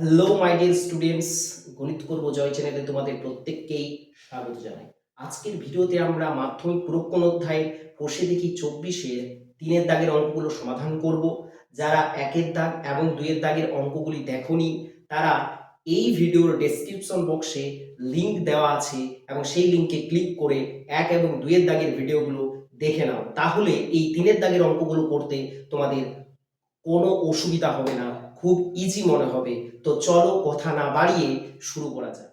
Hello my dear students, গণিত করব জয় চ্যানেলে তোমাদের প্রত্যেককেই স্বাগত জানাই। আজকের ভিডিওতে আমরা মাধ্যমিক পুরোক্ষণ অধ্যায় কষে দেখি 24-এর 3-এর দাগের অঙ্কগুলো সমাধান করব। যারা 1-এর দাগ এবং 2-এর দাগের অঙ্কগুলি দেখোনি তারা এই ভিডিওর ডেসক্রিপশন বক্সে লিংক দেওয়া আছে এবং সেই লিংকে ক্লিক করে 1 এবং 2-এর দাগের ভিডিওগুলো দেখে নাও, তাহলে এই 3-এর দাগের অঙ্কগুলো করতে তোমাদের কোনো অসুবিধা হবে না, খুব ইজি মনে হবে। তো চলো কথা না বাড়িয়ে শুরু করা যাক।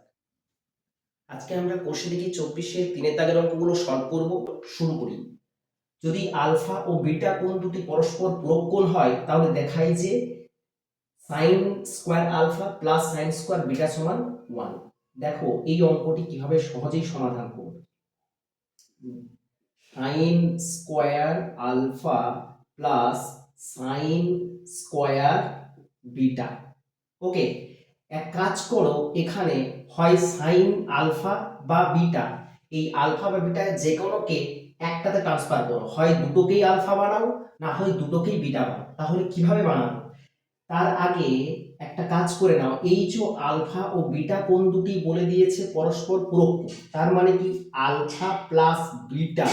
আজকে আমরা কোষে দেখি 24-এর 3-এর দাগের অঙ্কগুলো সলভ করব। শুরু করি। যদি আলফা ও বিটা কোণ দুটি পরস্পর পূরক কোণ হয় তাহলে দেখাই যে sine square alpha plus sine square beta সমান 1। দেখো এই অঙ্কটি কিভাবে সহজেই সমাধান করব। Sine square alpha plus sine square beta. Okay, এক কাজ করো, এখানে হয় সাইন আলফা বা বিটা, এই আলফা বা বিটা যে কোনোকে একটাতে ট্রান্সফার করো, হয় দুটোকেই আলফা বানাও না হয় দুটোকেই বিটা বানাও। তাহলে কিভাবে বানাবো তার আগে একটা কাজ করে নাও। এই যে আলফা ও বিটা কোণ দুটি বলে দিয়েছে পরস্পর পূরক কোণ, তার মানে কি আলফা প্লাস বিটা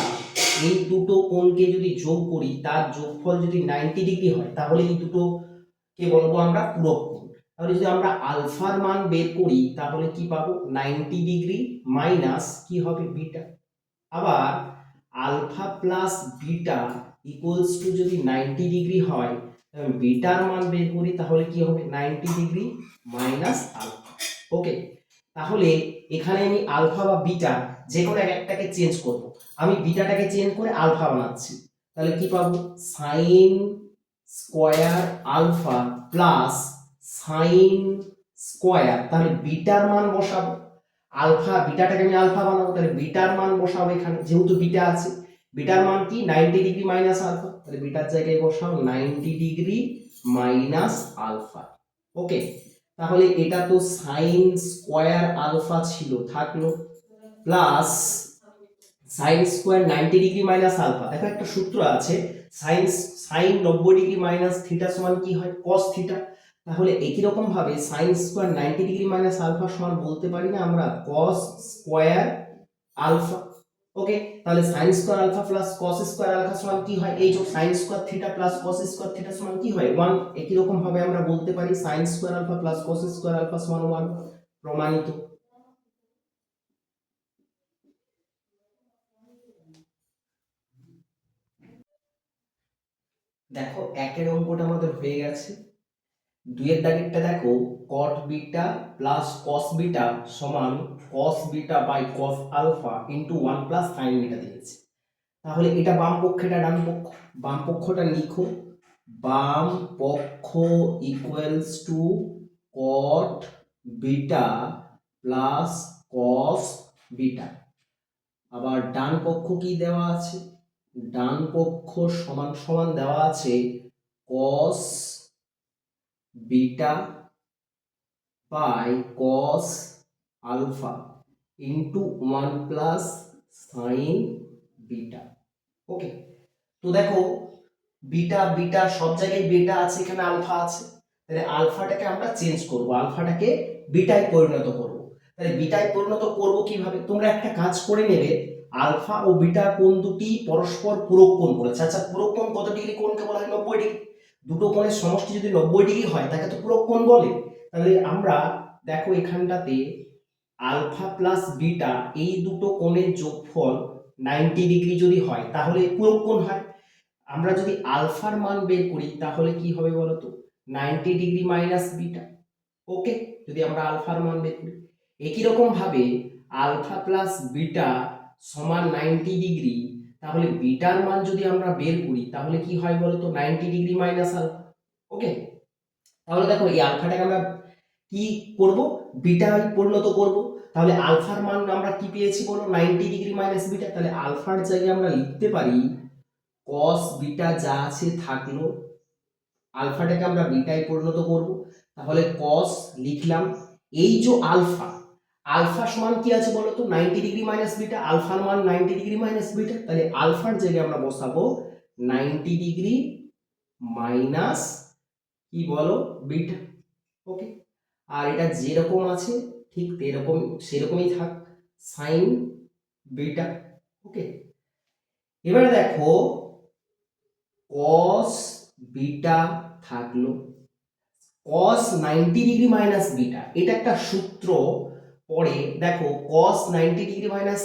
এই দুটো কোণকে যদি যোগ করি তার যোগফল যদি 90 ডিগ্রি হয় তাহলে এই দুটো কে বলবো আমরা পূরক কোণ। তাহলে যদি আমরা আলফার মান বের করি তাহলে কি পাবো 90 ডিগ্রি মাইনাস কি হবে বিটা। আবার alpha plus beta equals to যদি 90 ডিগ্রি হয় বিটার মান বের করি তাহলে কি হবে 90 ডিগ্রি মাইনাস আলফা। ওকে, তাহলে এখানে আমি আলফা বা বিটা যে কোনো একটাকে চেঞ্জ করব। আমি বিটাটাকে চেঞ্জ করে আলফা বানাচ্ছি, তাহলে কি পাবো sine square alpha plus sine square, তাহলে বিটার মান বসাবো। আলফা বিটাটাকে আমি আলফা বানাবো, তাহলে বিটার মান বসাবো এখানে, যেহেতু বিটা আছে। বিটার মান কি 90 ডিগ্রি মাইনাস আলফা, তাহলে বিটার জায়গায় বসাও 90 ডিগ্রি মাইনাস আলফা। ওকে, তাহলে এটা তো সাইন স্কোয়ার আলফা ছিল, থাকলো, plus sine square 90 degree minus alpha. দেখো একটা সূত্র আছে, sine sine 90 degree minus theta সমান কি হয় cos থিটা। তাহলে একই রকম ভাবে sine square 90 degree minus alpha সমান বলতে পারি না আমরা cos স্কোয়ার আলফা। ওকে, তাহলে sine square alpha plus cos square alpha সমান কি হয়, এই যে sine square theta plus cos square theta সমান কি হয় 1। একই রকম ভাবে আমরা বলতে পারি sine square alpha plus cos square alpha সমান 1, প্রমাণিত। দেখো একের অঙ্কটা আমাদের হয়ে গেছে। 2-এর দাগেরটা দেখো cot beta plus cos beta সমান cos beta by cos alpha into 1 plus sin beta দিয়েছে। তাহলে এটা বাম পক্ষ, এটা ডান পক্ষ। বাম পক্ষটা লিখো, বাম পক্ষ equals to cot beta plus cos beta. আবার ডান পক্ষ কি দেওয়া আছে, ডান পক্ষ সমান সমান দেওয়া আছে cos beta by cos alpha into 1 plus sine beta. Okay, তো দেখো বিটা বিটা সব জায়গায় বিটা আছে, এখানে আলফা আছে, তাহলে আলফাটাকে আমরা চেঞ্জ করব, আলফাটাকে বিটায় পরিণত করব। তাহলে বিটায় পরিণত করব কিভাবে, তোমরা একটা কাজ করে নেবে, আলফা ও বিটা কোণ দুটি পরস্পর পূরক কোণ বলেছে। আচ্ছা, পূরক কোণ কত ডিগ্রি কোণকে বলা হয় 90 ডিগ্রি। দুটো কোণের সমষ্টি যদি 90 ডিগ্রি হয় তাকে তো পূরক কোণ বলে। তাহলে আমরা দেখো এখানটাতে আলফা প্লাস বিটা এই দুটো কোণের যোগফল 90 ডিগ্রি যদি হয় তাহলে পূরক কোণ হয়। আমরা যদি আলফার মান বের করি তাহলে কি হবে বলতো 90 ডিগ্রি মাইনাস বিটা। ওকে, যদি আমরা আলফার মান বের করি একই রকম ভাবে আলফা প্লাস বিটা সমান 90 ডিগ্রি, তাহলে বিটার মান যদি আমরা বের করি তাহলে কি হয় বলতো 90 ডিগ্রি মাইনাস আলফা। ওকে, তাহলে দেখো এই আলফাটাকে আমরা কি করব, বিটায় পরিণত করব। তাহলে আলফার মান আমরা কি পেয়েছি বলো 90 ডিগ্রি মাইনাস বিটা। তাহলে আলফার জায়গায় আমরা লিখতে পারি cos বিটা যা আছে থাকলো, আলফাটাকে আমরা বিটায় পরিণত করব, তাহলে cos লিখলাম। এই যে আলফা, আলফা সমান কি আছে বলো তো 90 ডিগ্রি মাইনাস বিটা, আলফার মান 90 ডিগ্রি মাইনাস বিটা, তাহলে আলফার জায়গায় আমরা বসাবো 90 ডিগ্রি মাইনাস কি বলো বিটা। ওকে, আর এটা যেরকম আছে ঠিক সেরকমই থাক, সাইন বিটা। ওকে, এবারে দেখো কস বিটা থাকলো, cos 90 ডিগ্রি মাইনাস বিটা, এটা একটা সূত্র পরে দেখো cos 90 ডিগ্রি মাইনাস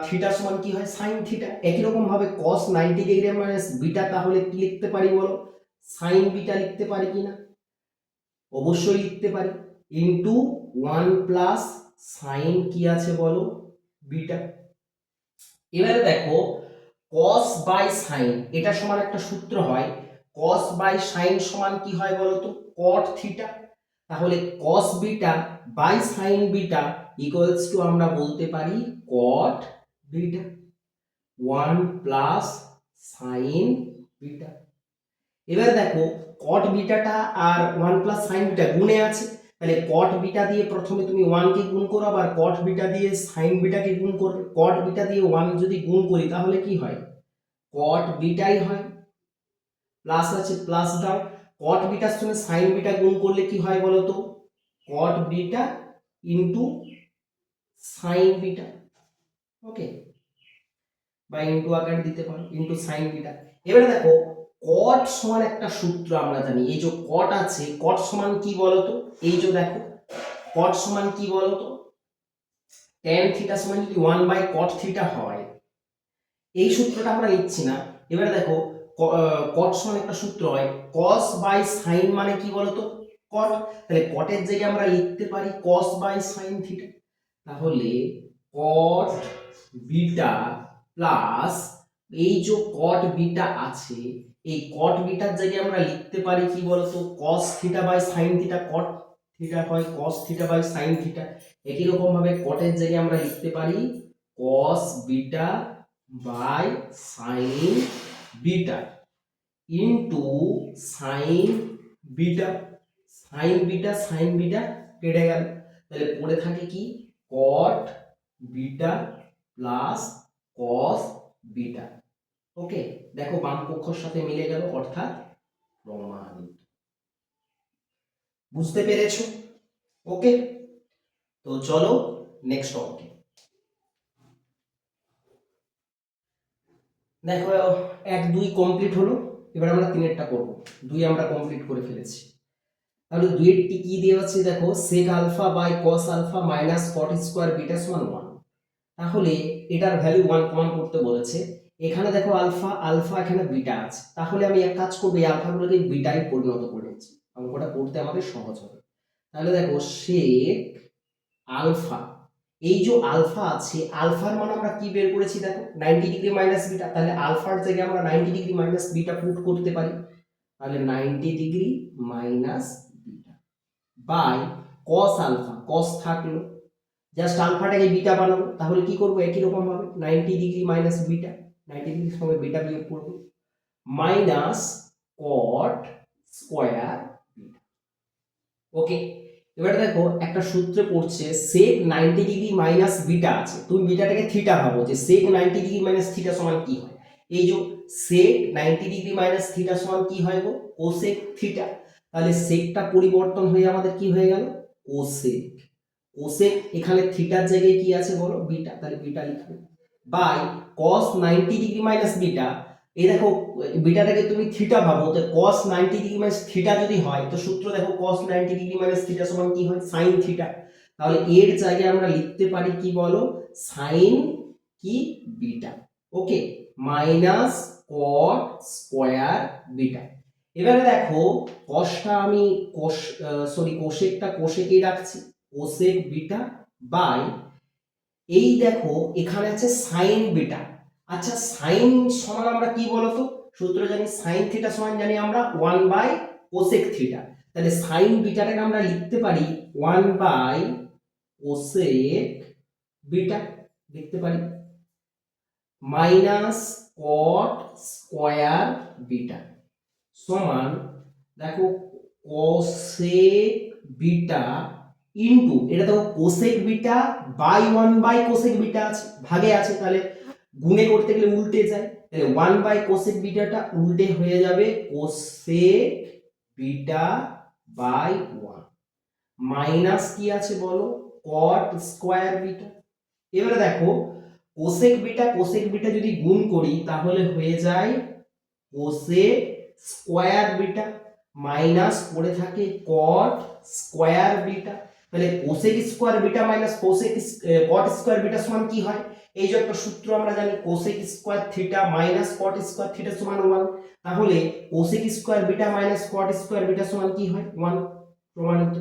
থিটা সমান কি হয়, sin থিটা। একই রকম ভাবে cos 90 ডিগ্রি মাইনাস বিটা তাহলে কি লিখতে পারি বলো, sin বিটা লিখতে পারি কিনা, অবশ্যই লিখতে পারি, ইনটু 1 প্লাস sin কি আছে বলো, বিটা। এবারে দেখো cos বাই sin এটা সমান একটা সূত্র হয়, cos বাই sin সমান কি হয় বলো তো, cot থিটা। তাহলে cos beta by sin beta equals to আমরা বলতে পারি cot beta, 1 plus sin beta. এবারে দেখো cot বিটাটা আর 1 প্লাস sin বিটা গুণে আছে, তাহলে cot বিটা দিয়ে প্রথমে তুমি 1 কে গুণ করো, আবার cot বিটা দিয়ে sin বিটাকে গুণ করবে। cot বিটা দিয়ে 1 যদি গুণ করি তাহলে কি হয়, cot বিটাই হয়, প্লাস আছে প্লাস দাও, cot বিটার সঙ্গে sin বিটা গুণ করলে কি হয় বলো তো, cot beta into sin beta. Okay, বা ইনটু আকার দিতে পারো, ইনটু sin বিটা। এবারে দেখো cot সমান একটা সূত্র আমরা জানি, এই যে cot আছে, cot সমান কি বলতো, এই যে দেখো cot সমান কি বলতো, tan থিটা সমান যদি 1 বাই cot থিটা হয়, এই সূত্রটা আমরা লিখছি না। এবারে দেখো cot সমান একটা সূত্র হয় cos বাই sin মানে কি বলতো, cot, তাহলে cot এর জায়গায় আমরা লিখতে পারি cos বাই sin থিটা। তাহলে cot বিটা প্লাস এই যে cot বিটা আছে, এই cot বিটার জায়গায় আমরা লিখতে পারি কি বলতো, cos theta by sin theta, cot theta হয় cos theta by sin theta. একই রকম ভাবে cot এর জায়গায় আমরা লিখতে পারি cos beta by sin beta into sin beta, sin beta কেটে গেল, তাহলে পড়ে থাকে কি cot beta plus cos beta. Okay, দেখো বাম পক্ষের সাথে মিলে গেল, অর্থাৎ প্রমাণিত। বুঝতে পেরেছো? ওকে, তো চলো নেক্সট অঙ্কে। দেখো 1 2 কমপ্লিট হলো, এবার আমরা 3এরটা করব। 2 আমরা কমপ্লিট করে ফেলেছি। তাহলে 2 এরটি কি দেওয়া আছে দেখো, sec alpha by cos alpha minus cot square beta সমান 1। তাহলে এটার ভ্যালু 1 কমন করতে বলেছে। এখানে দেখো আলফা আলফা, এখানে বিটা আছে, তাহলে আমি এক কাজ করব, এই আলফাগুলোকে বিটায় পরিণত করে নিচ্ছি, অঙ্কটা করতে আমাদের সহজ হবে। তাহলে দেখো sec আলফা, এই যে আলফা আছে, আলফার মান আমরা কি বের করেছি দেখো 90 ডিগ্রি মাইনাস বিটা, তাহলে আলফার জায়গায় আমরা 90 ডিগ্রি মাইনাস বিটা পুট করতে পারি, তাহলে 90 degree minus beta by cos alpha, cos থাকলো, জাস্ট আলফাটাকে বিটা বানাবো, তাহলে কি করব একই রকম ভাবে 90 ডিগ্রি মাইনাস বিটা, 90 ডিগ্রির সঙ্গে বিটা বিয়োগ করব, মাইনাস cot স্কয়ার বিটা। ওকে, এবার দেখো একটা সূত্রে পড়ছে sec 90 ডিগ্রি মাইনাস বিটা আছে, তুমি বিটাটাকে থিটা ভাবো, যে sec 90 ডিগ্রি মাইনাস থিটা সমান কি হয়, এই যে sec 90 ডিগ্রি মাইনাস থিটা সমান কি হয় গো, cosec থিটা। তাহলে সেকটা পরিবর্তন হয়ে আমাদের কি হয়ে গেল, cosec। cosec এখানে থিটার জায়গায় কি আছে বলো, বিটা, তাহলে বিটা লিখবে, by cos 90 degree minus beta, এই দেখো বিটাটাকে তুমি থিটা ভাবো, তো cos 90 ডিগ্রি মাইনাস থিটা যদি হয়, তো সূত্র দেখো cos 90 ডিগ্রি মাইনাস থিটা সমান কি হয়, sin থিটা। তাহলে এর জায়গায় আমরা লিখতে পারি কি বলো, sin কি বিটা। ওকে, মাইনাস cot স্কয়ার বিটা। এবারে দেখো cosটা আমি কোসেকটা কোসেকই রাখছি, কোসেক বিটা বাই এই দেখো এখানে আছে sin বিটা। আচ্ছা sin সমান আমরা কি বলতো, সূত্র জানি sin থিটা সমান জানি আমরা 1 বাই কোসেক থিটা, তাহলে sin বিটাটাকে আমরা লিখতে পারি 1 বাই কোসেক বিটা, লিখতে পারি মাইনাস cot স্কয়ার বিটা সমান দেখো কোসেক বিটা ইনটু, এটা দেখো cosec beta by 1 by cosec beta আছে, ভাগে আছে, তাহলে গুণে করতে গেলে উল্টে যায়, তাহলে 1 বাই কোসেক বিটাটা উল্টে হয়ে যাবে কোসেক বিটা বাই 1 মাইনাস কি আছে বলো, কট স্কোয়ার বিটা। এবারে দেখো কোসেক বিটা যদি গুণ করি তাহলে হয়ে যায় কোসেক স্কোয়ার বিটা মাইনাস পড়ে থাকে কট স্কোয়ার বিটা। তাহলে cosec square beta minus cot square beta সমান কি হয়, এই যে একটা সূত্র আমরা জানি cosec square theta minus cot square theta সমান 1। তাহলে cosec square beta minus cot square beta সমান কি হয় 1 প্রমাণিত।